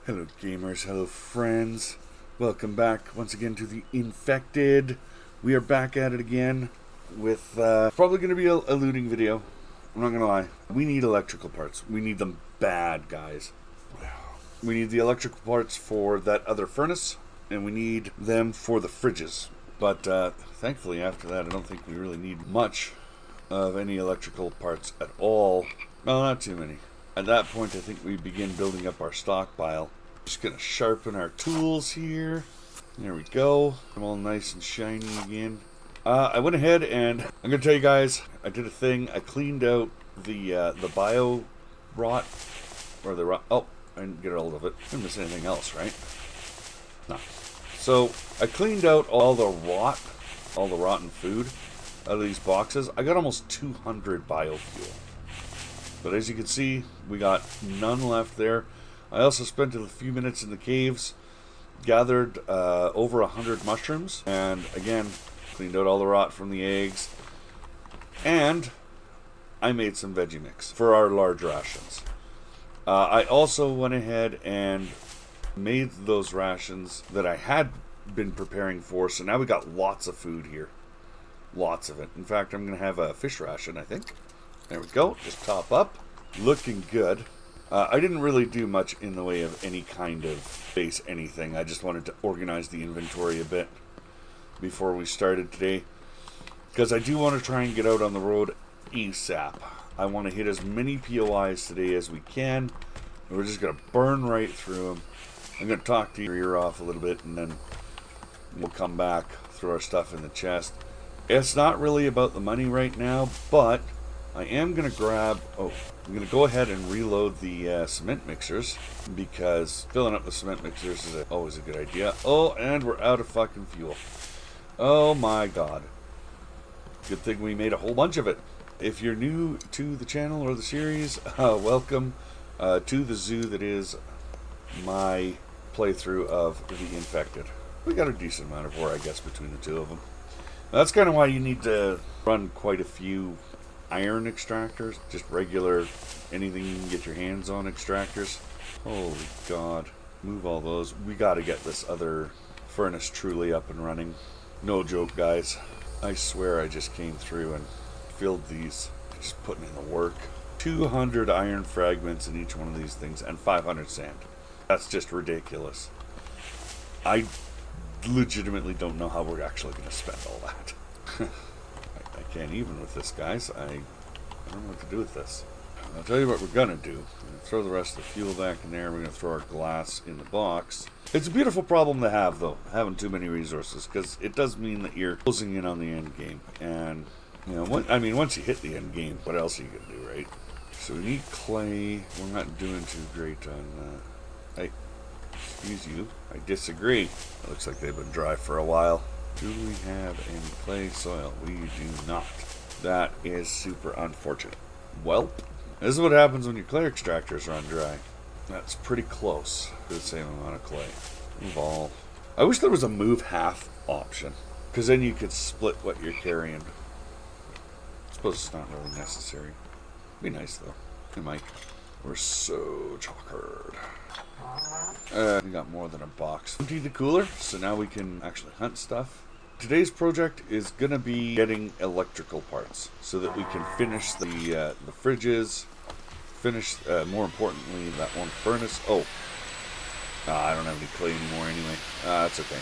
Hello gamers, hello friends. Welcome back once again to the Infected. We are back at it again with probably going to be a looting video. I'm not going to lie. We need electrical parts. We need them bad, guys. We need the electrical parts for that other furnace, and we need them for the fridges. But thankfully after that I don't think we really need much of any electrical parts at all. Well, not too many. At that point, I think we begin building up our stockpile. Just gonna sharpen our tools here. There we go. I'm all nice and shiny again. I went ahead and I'm gonna tell you guys, I did a thing. I cleaned out the bio rot, or the rot. Oh, I didn't get a hold of it. Didn't miss anything else, right? No. So I cleaned out all the rotten food out of these boxes. I got almost 200 biofuel. But as you can see, we got none left there. I also spent a few minutes in the caves, gathered over 100 mushrooms, and again, cleaned out all the rot from the eggs. And I made some veggie mix for our large rations. I also went ahead and made those rations that I had been preparing for, so now we got lots of food here. Lots of it. In fact, I'm going to have a fish ration, I think. There we go, just top up. Looking good. I didn't really do much in the way of any kind of base anything. I just wanted to organize the inventory a bit before we started today. Because I do want to try and get out on the road ASAP. I want to hit as many POIs today as we can. We're just going to burn right through them. I'm going to talk to your ear off a little bit and then we'll come back, throw our stuff in the chest. It's not really about the money right now, but I am going to grab, I'm going to go ahead and reload the cement mixers, because filling up the cement mixers is always a good idea. Oh, and we're out of fucking fuel. Oh my god. Good thing we made a whole bunch of it. If you're new to the channel or the series, welcome to the zoo that is my playthrough of The Infected. We got a decent amount of war, I guess, between the two of them. That's kind of why you need to run quite a few iron extractors, just regular, anything you can get your hands on extractors. Holy god. Move all those. We gotta get this other furnace truly up and running. No joke, guys. I swear I just came through and filled these, just putting in the work. 200 iron fragments in each one of these things, and 500 sand. That's just ridiculous. I legitimately don't know how we're actually going to spend all that. I can't even with this, guys. I don't know what to do with this. I'll tell you what we're going to do. We're going to throw the rest of the fuel back in there. We're going to throw our glass in the box. It's a beautiful problem to have, though, having too many resources, because it does mean that you're closing in on the end game. And, you know, once you hit the end game, what else are you going to do, right? So we need clay. We're not doing too great on hey, excuse you. I disagree. It looks like they've been dry for a while. Do we have any clay soil? We do not. That is super unfortunate. Welp. This is what happens when your clay extractors run dry. That's pretty close to the same amount of clay. Move all. I wish there was a move half option, because then you could split what you're carrying. I suppose it's not really necessary. Be nice though. Hey Mike. We're so chockard. We got more than a box. Empty the cooler, so now we can actually hunt stuff. Today's project is going to be getting electrical parts, so that we can finish the fridges, finish, more importantly, that one furnace. I don't have any clay anymore anyway. That's okay.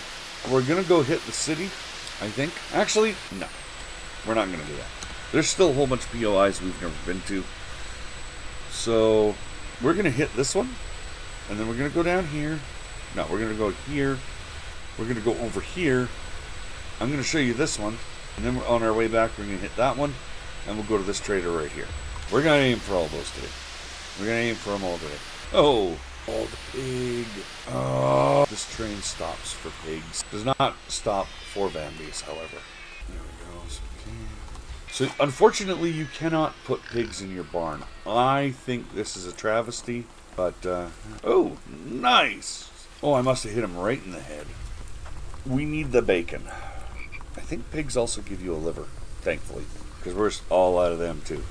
We're going to go hit the city, I think. Actually, no. We're not going to do that. There's still a whole bunch of POIs we've never been to. So, we're going to hit this one. And then we're going to go down here. No, we're going to go here. We're going to go over here. I'm going to show you this one. And then we're on our way back, we're going to hit that one. And we'll go to this trader right here. We're going to aim for all those today. We're going to aim for them all today. Oh, the pig. Oh, this train stops for pigs. Does not stop for Bambis, however. There we go. So unfortunately, you cannot put pigs in your barn. I think this is a travesty. But, oh, nice. Oh, I must have hit him right in the head. We need the bacon. I think pigs also give you a liver, thankfully, because we're all out of them too.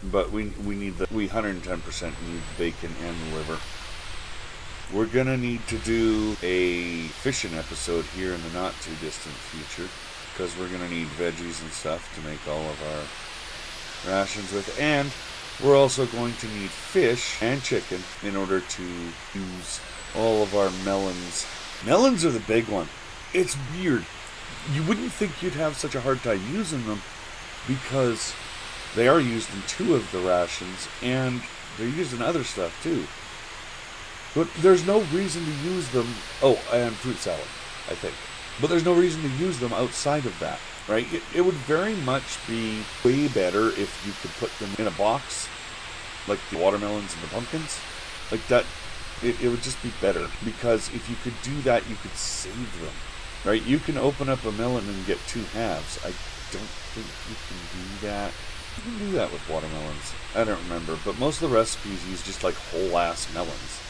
But we 110% need bacon and the liver. we're going to need to do a fishing episode here in the not too distant future, because we're going to need veggies and stuff to make all of our rations with, and we're also going to need fish and chicken in order to use all of our melons. Melons are the big one. It's weird. You wouldn't think you'd have such a hard time using them, because they are used in 2 of the rations, and they're used in other stuff too. But there's no reason to use them. Oh, and fruit salad, I think. But there's no reason to use them outside of that, right? It would very much be way better if you could put them in a box, like the watermelons and the pumpkins. Like that, it would just be better. Because if you could do that, you could save them, right? You can open up a melon and get 2 halves. I don't think you can do that. You can do that with watermelons. I don't remember, but most of the recipes use just like whole-ass melons.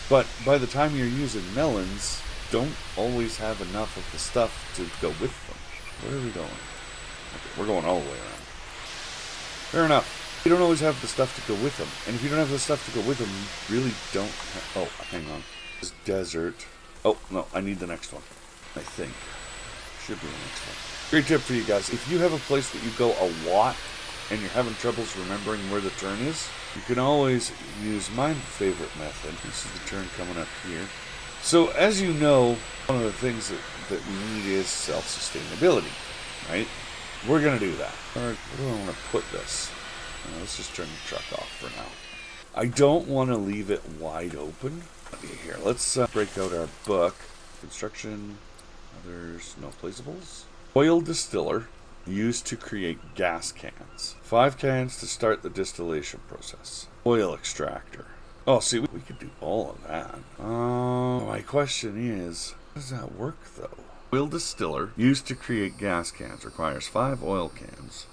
But by the time you're using melons, don't always have enough of the stuff to go with them. Where are we going? Okay, we're going all the way around. Fair enough. You don't always have the stuff to go with them. And if you don't have the stuff to go with them, you really don't have... Oh, hang on. This desert. Oh, no, I need the next one. I think. Should be the next one. Great tip for you guys. If you have a place that you go a lot and you're having troubles remembering where the turn is, you can always use my favorite method. This is the turn coming up here. So, as you know, one of the things that we need is self-sustainability, right? We're going to do that. Where do I want to put this? Let's just turn the truck off for now. I don't want to leave it wide open. Here, let's break out our book. Construction, others, no placeables. Oil distiller used to create gas cans. 5 cans to start the distillation process. Oil extractor. Oh, see, we could do all of that. My question is, how does that work, though? Oil distiller used to create gas cans requires 5 oil cans.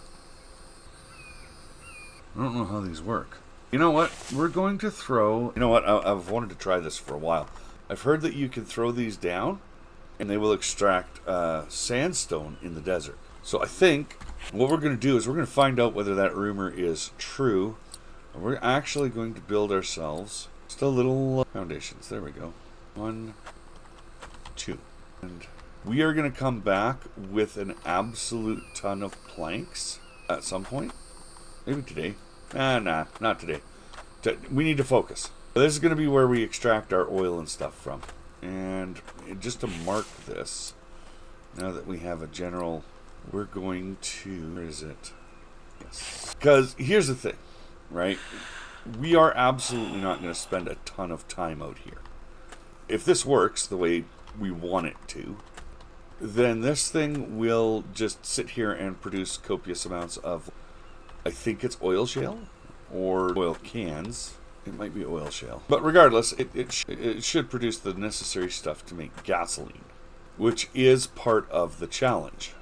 I don't know how these work. You know what? We're going to throw... You know what? I've wanted to try this for a while. I've heard that you can throw these down, and they will extract sandstone in the desert. So I think what we're going to do is we're going to find out whether that rumor is true. And we're actually going to build ourselves just a little foundations. There we go. 1, 2. And we are going to come back with an absolute ton of planks at some point. Maybe today. Nah, not today. We need to focus. This is going to be where we extract our oil and stuff from. And just to mark this, now that we have a general, we're going to... Where is it? Yes. Because here's the thing, right? We are absolutely not going to spend a ton of time out here. If this works the way we want it to, then this thing will just sit here and produce copious amounts of, I think it's oil shale or oil cans. It might be oil shale. But regardless, it should produce the necessary stuff to make gasoline, which is part of the challenge,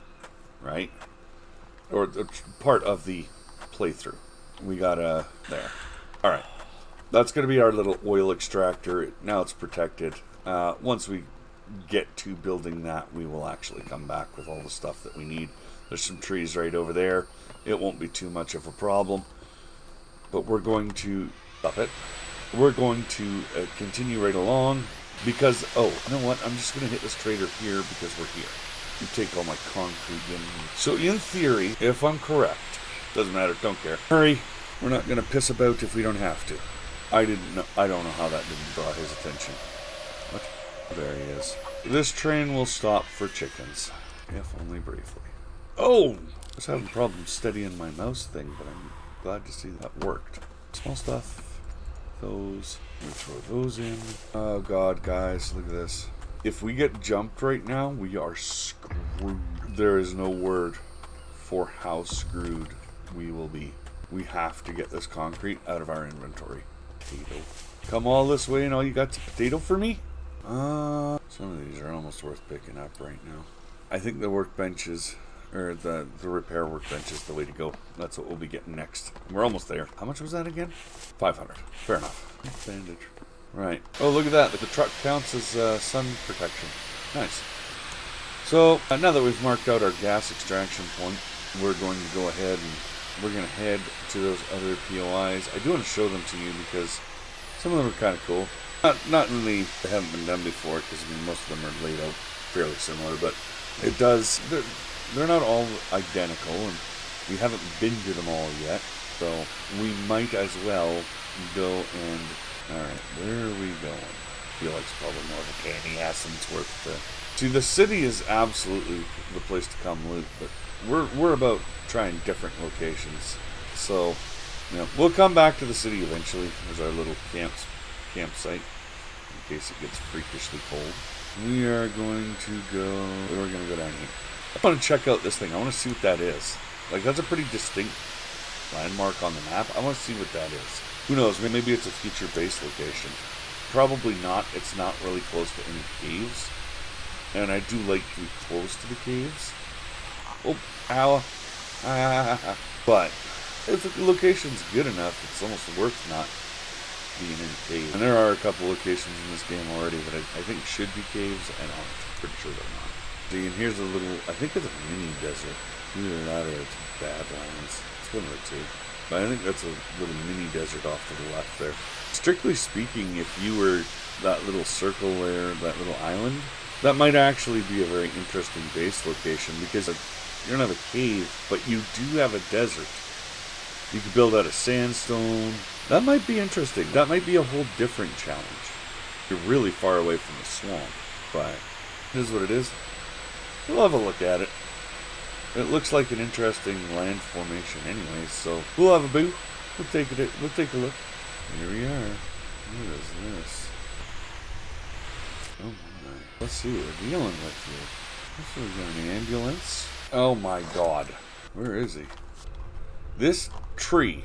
right? Or part of the playthrough. We got there. All right. That's going to be our little oil extractor. Now it's protected. Once we get to building that, we will actually come back with all the stuff that we need. There's some trees right over there. It won't be too much of a problem. But we're going to up it. We're going to continue right along because, oh, you know what? I'm just going to hit this trader here because we're here. You take all my concrete in. So in theory, if I'm correct, doesn't matter, don't care. Hurry. We're not going to piss about if we don't have to. I don't know how that didn't draw his attention. What? There he is. This train will stop for chickens, if only briefly. Oh! I was having problems steadying my mouse thing, but I'm glad to see that worked. Small stuff. Those. We throw those in. Oh god, guys, look at this. If we get jumped right now, we are screwed. There is no word for how screwed we will be. We have to get this concrete out of our inventory. Potato. Come all this way and all you got's a potato for me? Some of these are almost worth picking up right now. I think the workbenches, or the repair workbench is the way to go. That's what we'll be getting next. We're almost there. How much was that again? 500. Fair enough. Bandage. Right. Oh, look at that. The truck counts as sun protection. Nice. So, now that we've marked out our gas extraction point, we're going to go ahead and we're going to head to those other POIs. I do want to show them to you because some of them are kind of cool. Not really, they haven't been done before, because I mean, most of them are laid out fairly similar, but it does, they're not all identical, and we haven't been to them all yet, so we might as well go and, alright, where are we going? I feel like it's probably more of a candy Assensworth. See, the city is absolutely the place to come loot, but we're about trying different locations, so, you know, we'll come back to the city eventually. There's our little campsite, in case it gets freakishly cold. We are going to go, we're going to go down here. I want to check out this thing. I want to see what that is. Like, that's a pretty distinct landmark on the map. I want to see what that is. Who knows, maybe it's a future base location. Probably not. It's not really close to any caves. And I do like to be close to the caves. Oh, ow. But if the location's good enough, it's almost worth not being in a cave. And there are a couple locations in this game already that I think should be caves, and I'm pretty sure they're not. See, and here's a little, I think it's a mini desert. Either that or it's Badlands. It's one of the two. But I think that's a little mini desert off to the left there. Strictly speaking, if you were that little circle there, that little island, that might actually be a very interesting base location, because you don't have a cave, but you do have a desert. You could build out of sandstone. That might be interesting. That might be a whole different challenge. You're really far away from the swamp, but it is what it is. We'll have a look at it. It looks like an interesting land formation anyway, so we'll have a boo. We'll take a look. Here we are. What is this? Oh my. Let's see what we're dealing with here. This is got an ambulance. Oh my god. Where is he? This tree.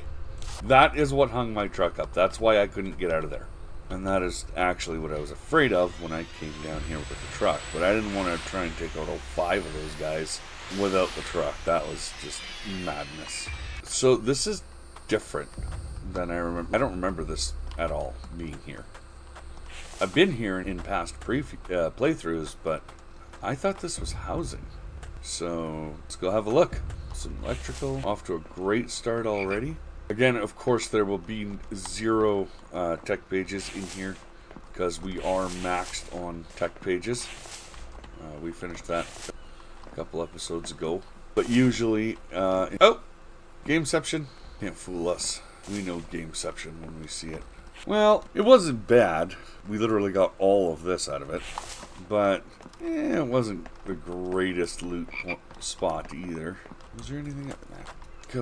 That is what hung my truck up. That's why I couldn't get out of there. And that is actually what I was afraid of when I came down here with the truck. But I didn't want to try and take out all 5 of those guys without the truck. That was just madness. So this is different than I remember. I don't remember this at all being here. I've been here in past playthroughs, but I thought this was housing. So let's go have a look. Some electrical. Off to a great start already. Again, of course, there will be 0 tech pages in here because we are maxed on tech pages. We finished that a couple episodes ago. But usually, oh! Gameception. Can't fool us. We know Gameception when we see it. Well, it wasn't bad. We literally got all of this out of it. But, it wasn't the greatest loot spot either. Was there anything up there?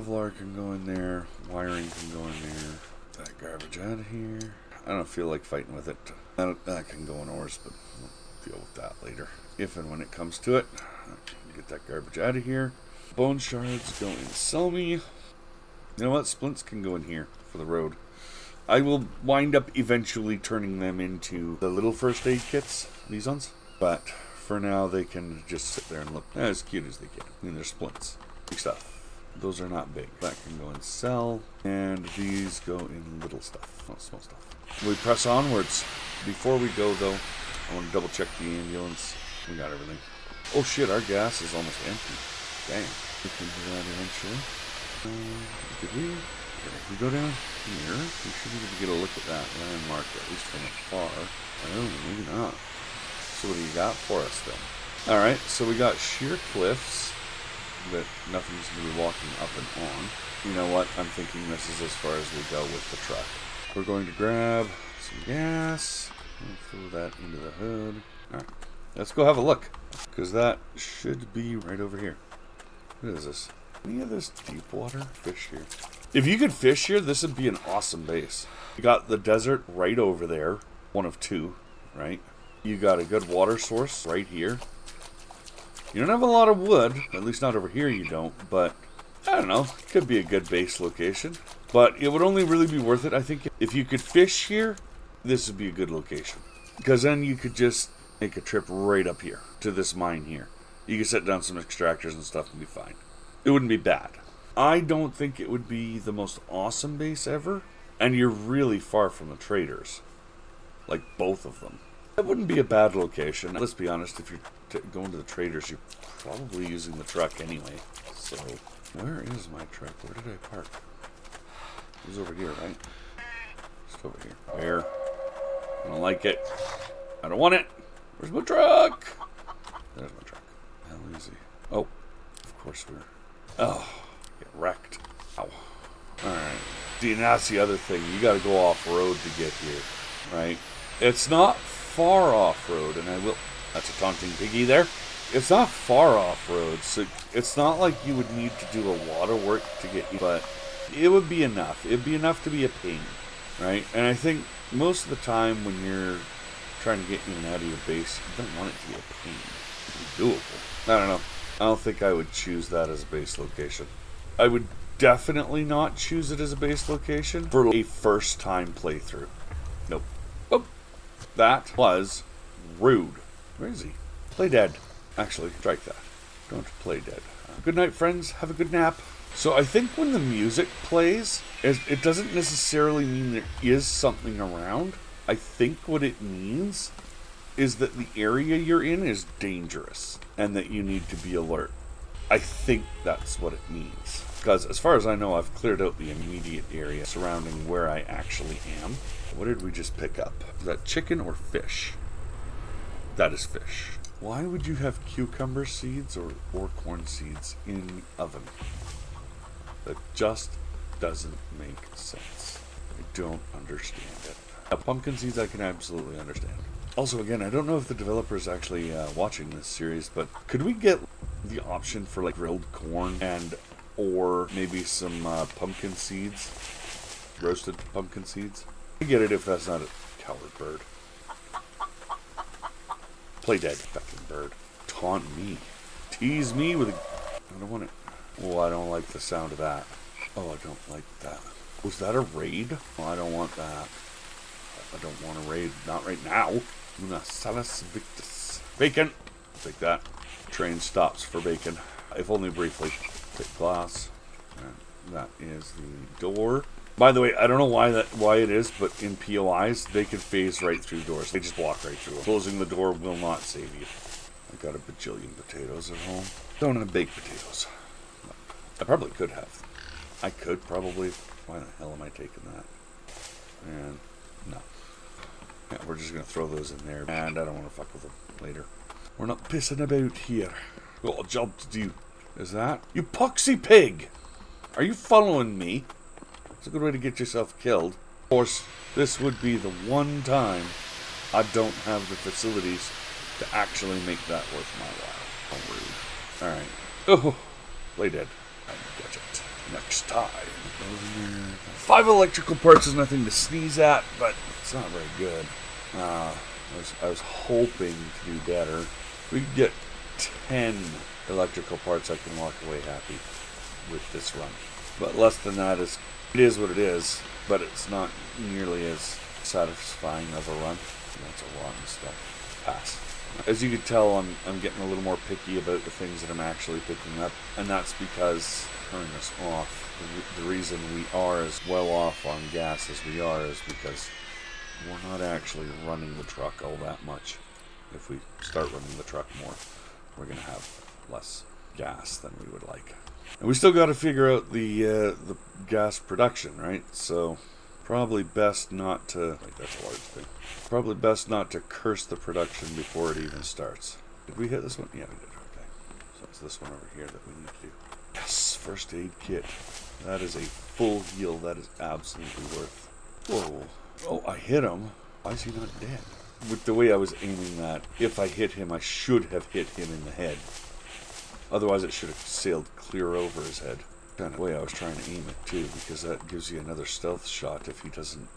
Kevlar can go in there. Wiring can go in there. That garbage out of here. I don't feel like fighting with it. That can go in ores, but we'll deal with that later. If and when it comes to it. Get that garbage out of here. Bone shards go in Selmy. You know what? Splints can go in here for the road. I will wind up eventually turning them into the little first aid kits, these ones. But for now, they can just sit there and look as cute as they can. I mean, they're splints. Big stuff. Those are not big. That can go in cell. And these go in little stuff. Not small stuff. We press onwards. Before we go, though, I want to double check the ambulance. We got everything. Oh shit, our gas is almost empty. Dang. We can do that eventually. Did we? If we go down here, we should be able to get a look at that landmark, at least from afar. Oh, maybe not. So what do you got for us then? Alright, so we got sheer cliffs that nothing's going to be walking up and on. You know what? I'm thinking this is as far as we go with the truck. We're going to grab some gas. Throw that into the hood. Alright, let's go have a look. Because that should be right over here. What is this? Any of this deep water fish here? If you could fish here, this would be an awesome base. You got the desert right over there. One of 2, right? You got a good water source right here. You don't have a lot of wood. At least not over here you don't. But, I don't know. Could be a good base location. But it would only really be worth it, I think. If you could fish here, this would be a good location. Because then you could just make a trip right up here to this mine here. You could set down some extractors and stuff and be fine. It wouldn't be bad. I don't think it would be the most awesome base ever. And you're really far from the traders. Like both of them. That wouldn't be a bad location. Let's be honest, if you're going to the traders, you're probably using the truck anyway. So, where is my truck? Where did I park? It was over here, right? Just over here. Where? I don't like it. I don't want it. Where's my truck? There's my truck. How easy. Oh, of course we're... Oh, get wrecked. Ow. Alright. See, and that's the other thing. You gotta go off-road to get here, right? It's not far off-road, and I will... That's a taunting piggy there. It's not far off-road, so it's not like you would need to do a lot of work to get you, but it would be enough. It'd be enough to be a pain, right? And I think most of the time when you're trying to get in and out of your base, you don't want it to be a pain. It's doable. I don't know. I don't think I would choose that as a base location. I would definitely not choose it as a base location for a first-time playthrough. Nope. Oh, that was rude. Where is he? Play dead. Actually, strike that. Don't play dead. Good night, friends. Have a good nap. So I think when the music plays, it doesn't necessarily mean there is something around. I think what it means is that the area you're in is dangerous and that you need to be alert. I think that's what it means. Because as far as I know, I've cleared out the immediate area surrounding where I actually am. What did we just pick up? Is that chicken or fish? That is fish. Why would you have cucumber seeds or corn seeds in the oven? That just doesn't make sense. I don't understand it. Now, pumpkin seeds I can absolutely understand. Also, again, I don't know if the developer is actually watching this series, but could we get the option for like grilled corn and or maybe some pumpkin seeds? Roasted pumpkin seeds? I get it if that's not a coward bird. Play dead, fucking bird. Taunt me. Tease me with a... I don't want it. Oh, I don't like the sound of that. Oh, I don't like that. Was that a raid? Oh, I don't want that. I don't want a raid. Not right now. Una salas victus. Bacon! Take that. Train stops for bacon. If only briefly. Take glass. And that is the door. By the way, I don't know why it is, but in POIs, they can phase right through doors. They just walk right through them. Closing the door will not save you. I got a bajillion potatoes at home. Don't have baked potatoes. I probably could have. I could probably. Why the hell am I taking that? And no. Yeah, we're just going to throw those in there. And I don't want to fuck with them later. We're not pissing about here. We've got a job to do. Is that? You poxy pig! Are you following me? It's a good way to get yourself killed. Of course, this would be the one time I don't have the facilities to actually make that worth my while. How rude. Alright. Oh, play dead. I get it. Next time. 5 electrical parts is nothing to sneeze at, but it's not very good. I was hoping to do better. If we could get 10 electrical parts, I can walk away happy with this run. But less than that is... It is what it is, but it's not nearly as satisfying of a run. That's a lot of stuff. Pass. As you can tell, I'm getting a little more picky about the things that I'm actually picking up, and that's because turning us off. The reason we are as well off on gas as we are is because we're not actually running the truck all that much. If we start running the truck more, we're going to have less gas than we would like. And we still got to figure out the gas production, right? So probably best not to... Like, that's a large thing. Probably best not to curse the production before it even starts. Did we hit this one? Yeah, we did. Okay. So it's this one over here that we need to do. Yes! First aid kit. That is a full heal. That is absolutely worth. Whoa. Oh, I hit him. Why is he not dead? With the way I was aiming that, if I hit him, I should have hit him in the head. Otherwise, it should have sailed clear over his head. Kind of the way I was trying to aim it, too, because that gives you another stealth shot if he doesn't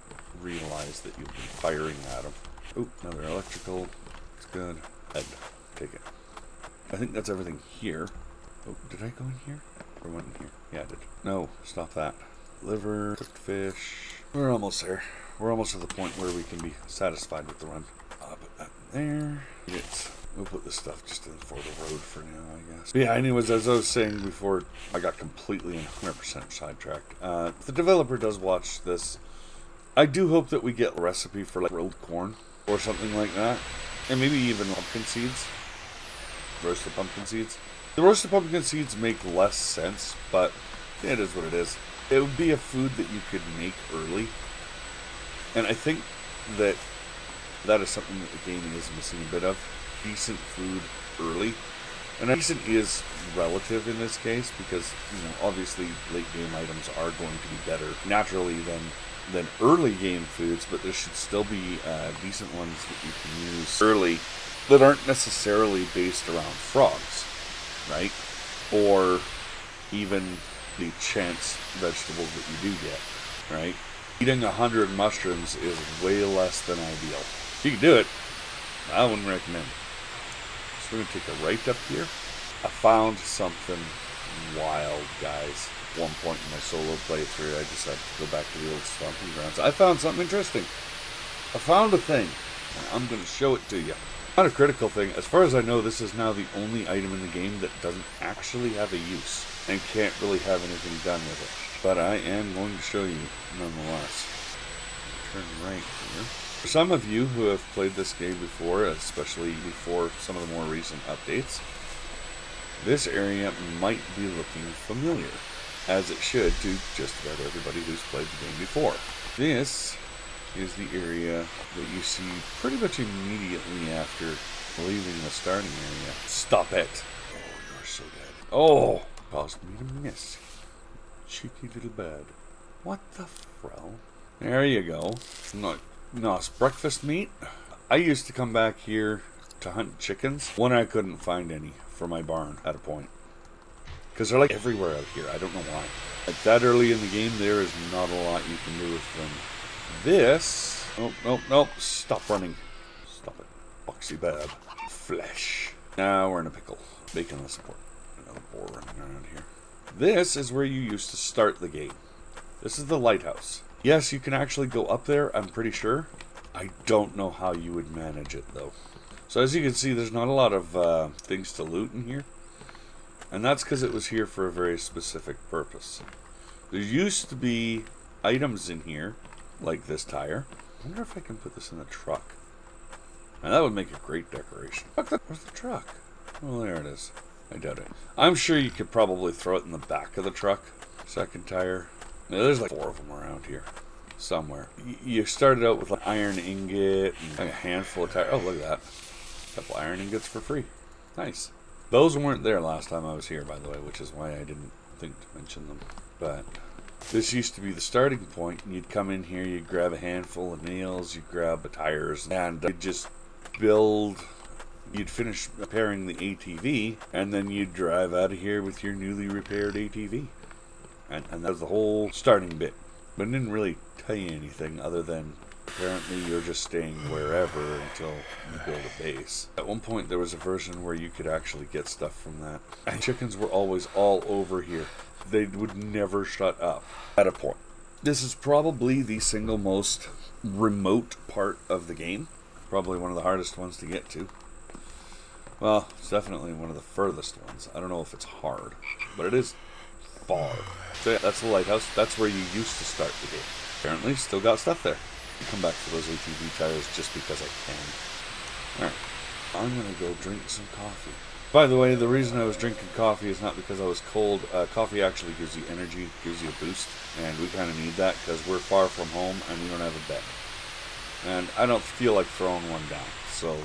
realize that you've been firing at him. Oh, another electrical. It's good. Head. Take it. I think that's everything here. Oh, did I go in here? Or went in here? Yeah, I did. No, stop that. Liver, cooked fish. We're almost there. We're almost to the point where we can be satisfied with the run. Put that in there. We'll put this stuff just in for the road for now, I guess. But yeah, anyways, as I was saying before, I got completely and 100% sidetracked. If the developer does watch this, I do hope that we get a recipe for like grilled corn or something like that. And maybe even pumpkin seeds. Roasted pumpkin seeds. The roasted pumpkin seeds make less sense, but it is what it is. It would be a food that you could make early. And I think that That is something that the game is missing a bit of. Decent food early. And decent is relative in this case because, obviously late game items are going to be better naturally than early game foods, but there should still be decent ones that you can use early that aren't necessarily based around frogs, right? Or even the chance vegetables that you do get, right? Eating 100 mushrooms is way less than ideal. If you can do it, I wouldn't recommend it. So we're going to take a right up here. I found something wild, guys. At one point in my solo playthrough, I decided to go back to the old stomping grounds. I found something interesting. I found a thing, and I'm going to show it to you. Not a critical thing. As far as I know, this is now the only item in the game that doesn't actually have a use and can't really have anything done with it. But I am going to show you nonetheless. Turn right here. For some of you who have played this game before, especially before some of the more recent updates, this area might be looking familiar, as it should to just about everybody who's played the game before. This is the area that you see pretty much immediately after leaving the starting area. Stop it! Oh, you're so dead. Oh! Caused me to miss. Cheeky little bird. What the frell? There you go. Nice breakfast meat. I used to come back here to hunt chickens when I couldn't find any for my barn at a point. Because they're like everywhere out here. I don't know why. Like that early in the game, there is not a lot you can do with them. This... Nope. Stop running. Stop it. Boxy bab. Flesh. Now we're in a pickle. Bacon the support. Another boar running around here. This is where you used to start the game. This is the lighthouse. Yes, you can actually go up there, I'm pretty sure. I don't know how you would manage it, though. So as you can see, there's not a lot of things to loot in here. And that's because it was here for a very specific purpose. There used to be items in here, like this tire. I wonder if I can put this in the truck. And that would make a great decoration. Where's the truck? Oh, there it is. I doubt it. I'm sure you could probably throw it in the back of the truck. Second tire. Now, there's like 4 of them around here. Somewhere. You started out with like iron ingot and like a handful of tires. Oh, look at that. A couple iron ingots for free. Nice. Those weren't there last time I was here, by the way, which is why I didn't think to mention them. But this used to be the starting point, and you'd come in here, you'd grab a handful of nails, you'd grab the tires, and you'd just build. You'd finish repairing the ATV, and then you'd drive out of here with your newly repaired ATV. And that was the whole starting bit. But it didn't really tell you anything other than apparently you're just staying wherever until you build a base. At one point there was a version where you could actually get stuff from that. And chickens were always all over here. They would never shut up at a point. This is probably the single most remote part of the game. Probably one of the hardest ones to get to. Well, it's definitely one of the furthest ones. I don't know if it's hard, but it is far. So yeah, that's the lighthouse. That's where you used to start the game. Apparently, still got stuff there. I'll come back to those ATV tires just because I can. Alright, I'm going to go drink some coffee. By the way, the reason I was drinking coffee is not because I was cold. Coffee actually gives you energy, gives you a boost, and we kind of need that because we're far from home and we don't have a bed. And I don't feel like throwing one down, so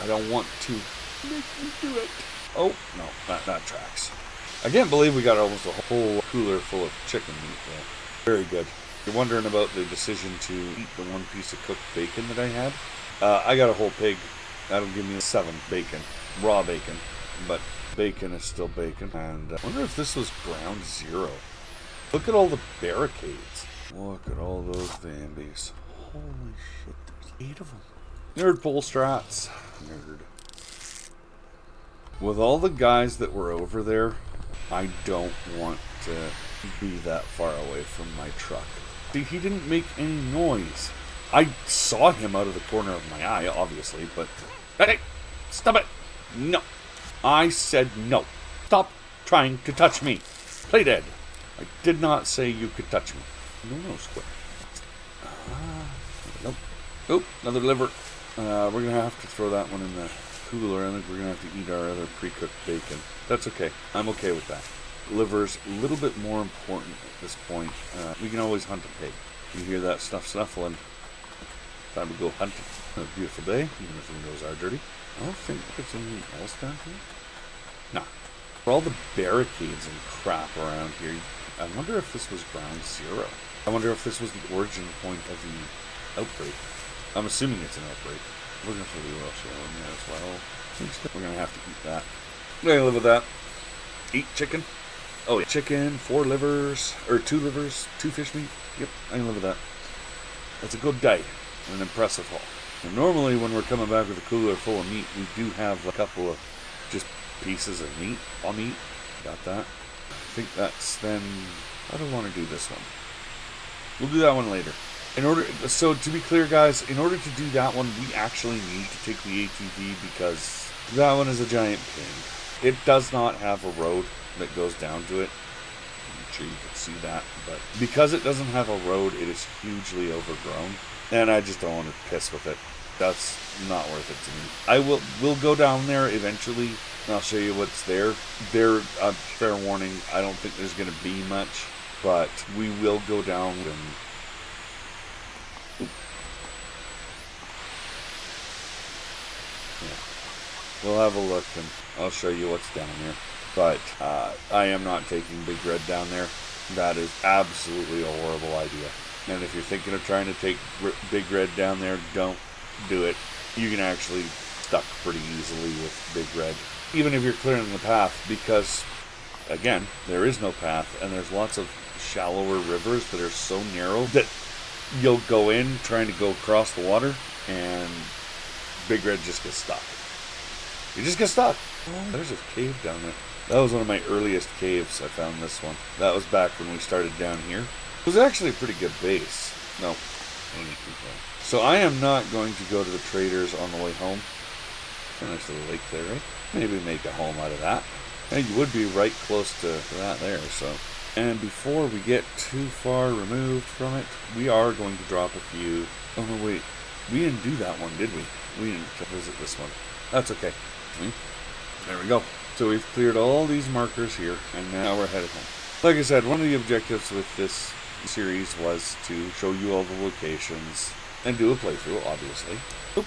I don't want to make me do it. Oh, no, that tracks. I can't believe we got almost a whole cooler full of chicken meat there. Very good. You're wondering about the decision to eat the one piece of cooked bacon that I had? I got a whole pig. That'll give me 7 bacon. Raw bacon. But bacon is still bacon. And I wonder if this was ground zero. Look at all the barricades. Look at all those Vambies. Holy shit, there's 8 of them. Nerd pole strats. Nerd. With all the guys that were over there, I don't want to be that far away from my truck. See, he didn't make any noise. I saw him out of the corner of my eye, obviously, but... Hey! Stop it! No! I said no. Stop trying to touch me. Play dead. I did not say you could touch me. No, square. Nope. Oh, another liver. We're going to have to throw that one in the cooler. I think we're going to have to eat our other pre-cooked bacon. That's okay. I'm okay with that. Liver's a little bit more important at this point. We can always hunt a pig. You hear that stuff snuffling. Time to go hunting. A beautiful day, even if the windows are dirty. I don't think there's anything else down here. Nah. For all the barricades and crap around here, I wonder if this was ground zero. I wonder if this was the origin point of the outbreak. I'm assuming it's an outbreak. Looking for the oil shell in there as well. We're gonna have to eat that. We're gonna live with that. Eat chicken. Oh yeah, chicken, 4 livers, or 2 livers, 2 fish meat. Yep, I can live with that. That's a good day. An impressive haul. And normally when we're coming back with a cooler full of meat, we do have a couple of just pieces of meat. All meat. Got that. I think that's then... I don't want to do this one. We'll do that one later. So to be clear, guys, in order to do that one, we actually need to take the ATV because that one is a giant pain. It does not have a road that goes down to it. I'm sure you can see that, but because it doesn't have a road, it is hugely overgrown, and I just don't want to piss with it. That's not worth it to me. We'll go down there eventually, and I'll show you what's there. Fair warning, I don't think there's going to be much, but we will go down and... We'll have a look and I'll show you what's down there. But I am not taking Big Red down there. That is absolutely a horrible idea. And if you're thinking of trying to take Big Red down there, don't do it. You can actually stuck pretty easily with Big Red. Even if you're clearing the path, because, again, there is no path, and there's lots of shallower rivers that are so narrow that you'll go in trying to go across the water, and Big Red just gets stuck. You just get stuck. Oh, there's a cave down there. That was one of my earliest caves. I found this one. That was back when we started down here. It was actually a pretty good base. No. So I am not going to go to the traders on the way home. A nice little lake there, right? Maybe make a home out of that. And you would be right close to that there, so. And before we get too far removed from it, we are going to drop a few. Oh no, wait. We didn't do that one, did we? We didn't visit this one. That's okay. There we go. So we've cleared all these markers here, and now we're headed home. Like I said, one of the objectives with this series was to show you all the locations and do a playthrough, obviously. Oop.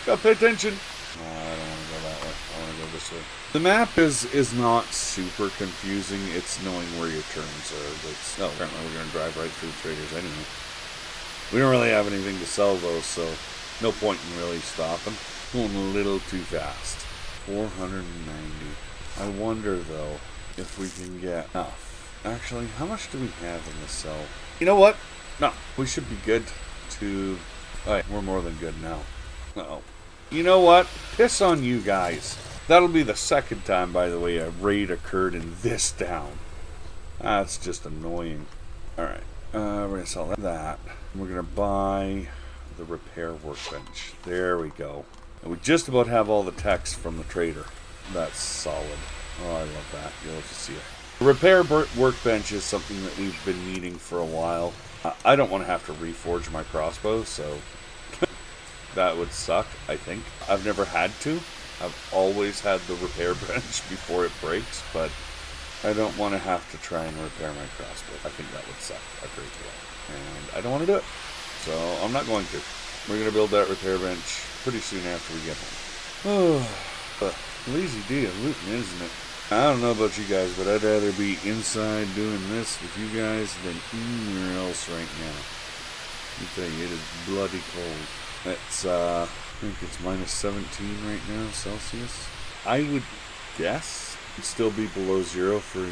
Gotta pay attention. I don't want to go that way. I want to go this way. The map is not super confusing. It's knowing where your turns are. Apparently we're going to drive right through traders anyway. We don't really have anything to sell though, so no point in really stopping. Going a little too fast. 490. I wonder though if we can get enough. Actually, how much do we have in the cell? You know what? No, we should be good to... Alright, we're more than good now. Uh-oh. You know what? Piss on you guys. That'll be the second time, by the way, a raid occurred in this town. That's just annoying. Alright, we're going to sell that. We're going to buy the repair workbench. There we go. And we just about have all the text from the trader. That's solid. Oh, I love that. You'll have to see it. The repair workbench is something that we've been needing for a while. I don't want to have to reforge my crossbow, so that would suck, I think. I've never had to. I've always had the repair bench before it breaks, but I don't want to have to try and repair my crossbow. I think that would suck a great deal. And I don't want to do it. So I'm not going to. We're going to build that repair bench pretty soon after we get home. Oh, lazy day of looting, isn't it? I don't know about you guys, but I'd rather be inside doing this with you guys than anywhere else right now. Let me tell you, it is bloody cold. It's, I think it's minus 17 right now, Celsius. I would guess it'd still be below zero for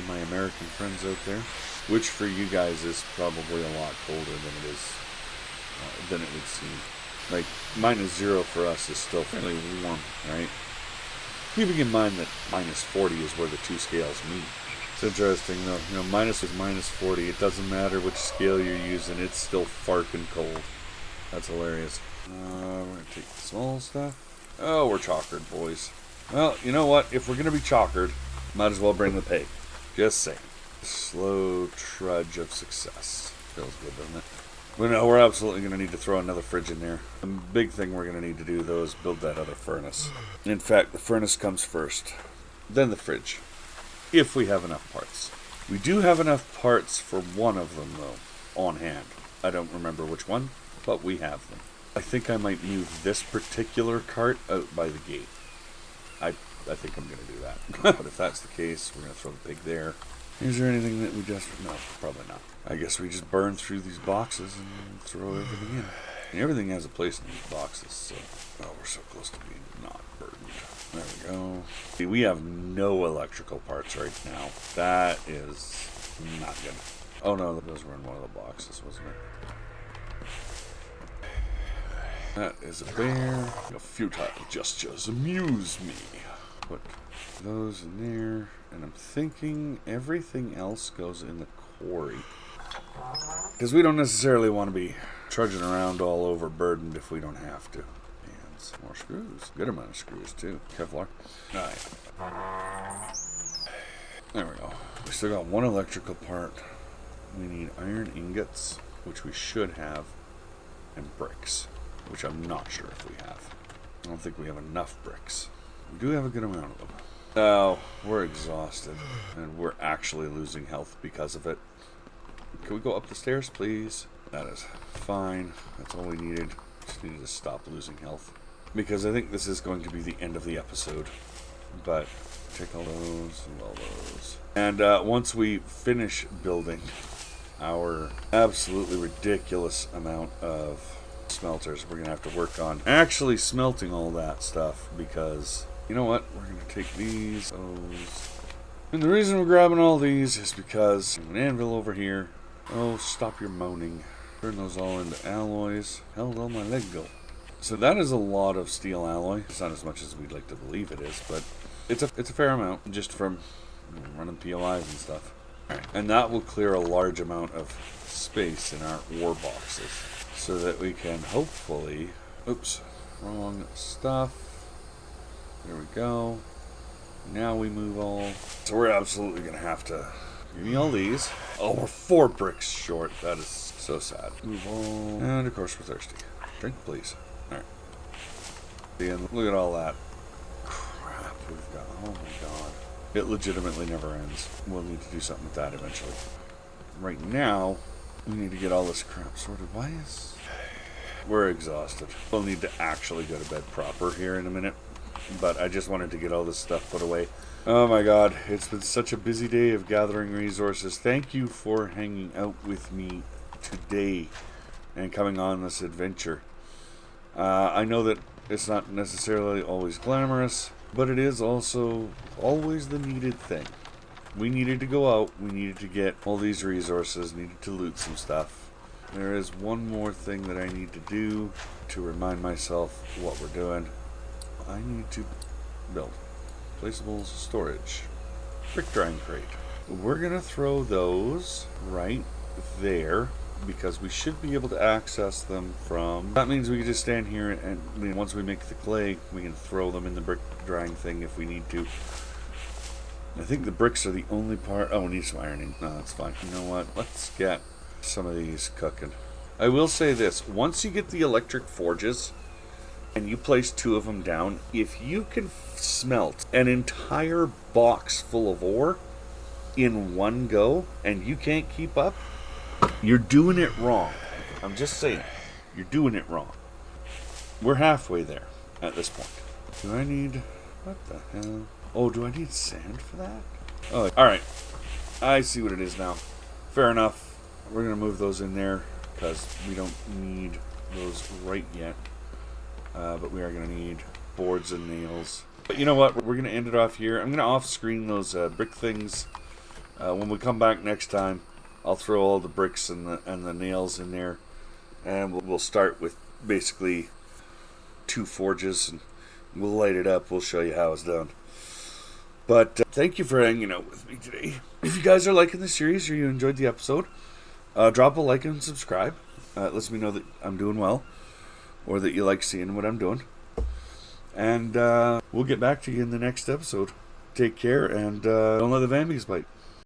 my American friends out there, which for you guys is probably a lot colder than it is, than it would seem. Like, minus zero for us is still fairly warm, right? Keeping in mind that minus 40 is where the two scales meet. It's interesting though, you know, minus is minus 40. It doesn't matter which scale you're using, it's still farkin' cold. That's hilarious. We're going to take the small stuff. Oh, we're chockered, boys. Well, you know what? If we're going to be chockered, might as well bring the pay. Just saying. Slow trudge of success. Feels good, doesn't it? Well, no, we're absolutely going to need to throw another fridge in there. The big thing we're going to need to do, though, is build that other furnace. In fact, the furnace comes first, then the fridge, if we have enough parts. We do have enough parts for one of them, though, on hand. I don't remember which one, but we have them. I think I might move this particular cart out by the gate. I think I'm going to do that. But if that's the case, we're going to throw the pig there. Is there anything that we just... No, probably not. I guess we just burn through these boxes and throw everything in. And everything has a place in these boxes, so... Oh, we're so close to being not burdened. There we go. See, we have no electrical parts right now. That is not good. Oh no, those were in one of the boxes, wasn't it? That is a bear. Your futile gestures amuse me. Put those in there. And I'm thinking everything else goes in the quarry. Because we don't necessarily want to be trudging around all overburdened if we don't have to. And more screws. Good amount of screws too. Kevlar. There we go. We still got one electrical part. We need iron ingots, which we should have, and bricks, which I'm not sure if we have. I don't think we have enough bricks. We do have a good amount of them. Oh, we're exhausted, and we're actually losing health because of it. Can we go up the stairs, please? That is fine. That's all we needed. Just needed to stop losing health. Because I think this is going to be the end of the episode. But take all those and all those. And once we finish building our absolutely ridiculous amount of smelters, we're going to have to work on actually smelting all that stuff. Because... you know what? We're going to take these, those. And the reason we're grabbing all these is because an anvil over here. Oh, stop your moaning. Turn those all into alloys. Held on my leg go. So that is a lot of steel alloy. It's not as much as we'd like to believe it is, but it's a fair amount just from running POIs and stuff. Alright, and that will clear a large amount of space in our ore boxes so that we can hopefully... Oops, wrong stuff. There we go. Now we move all. So we're absolutely going to have to give me all these. Oh, we're 4 bricks short. That is so sad. Move all. And of course we're thirsty. Drink, please. Alright. And look at all that crap we've got. Oh my god. It legitimately never ends. We'll need to do something with that eventually. Right now, we need to get all this crap sorted. Why is... We're exhausted. We'll need to actually go to bed proper here in a minute. But I just wanted to get all this stuff put away. Oh my god, it's been such a busy day of gathering resources. Thank you for hanging out with me today and coming on this adventure. I know that it's not necessarily always glamorous, but it is also always the needed thing. We needed to go out, we needed to get all these resources, needed to loot some stuff. There is one more thing that I need to do to remind myself what we're doing. I need to build placeable storage. Brick drying crate. We're going to throw those right there because we should be able to access them from... That means we can just stand here and once we make the clay, we can throw them in the brick drying thing if we need to. I think the bricks are the only part... Oh, we need some ironing. No, that's fine. You know what? Let's get some of these cooking. I will say this. Once you get the electric forges... and you place 2 of them down, if you can smelt an entire box full of ore in one go, and you can't keep up, you're doing it wrong. I'm just saying, you're doing it wrong. We're halfway there at this point. Do I need... what the hell? Oh, do I need sand for that? Oh, alright. I see what it is now. Fair enough. We're going to move those in there, because we don't need those right yet. But we are going to need boards and nails. But you know what? We're going to end it off here. I'm going to off-screen those brick things. When we come back next time, I'll throw all the bricks and the nails in there. And we'll start with basically 2 forges. And we'll light it up. We'll show you how it's done. But thank you for hanging out with me today. If you guys are liking the series or you enjoyed the episode, drop a like and subscribe. It lets me know that I'm doing well. Or that you like seeing what I'm doing. And we'll get back to you in the next episode. Take care, and don't let the Vambies bite.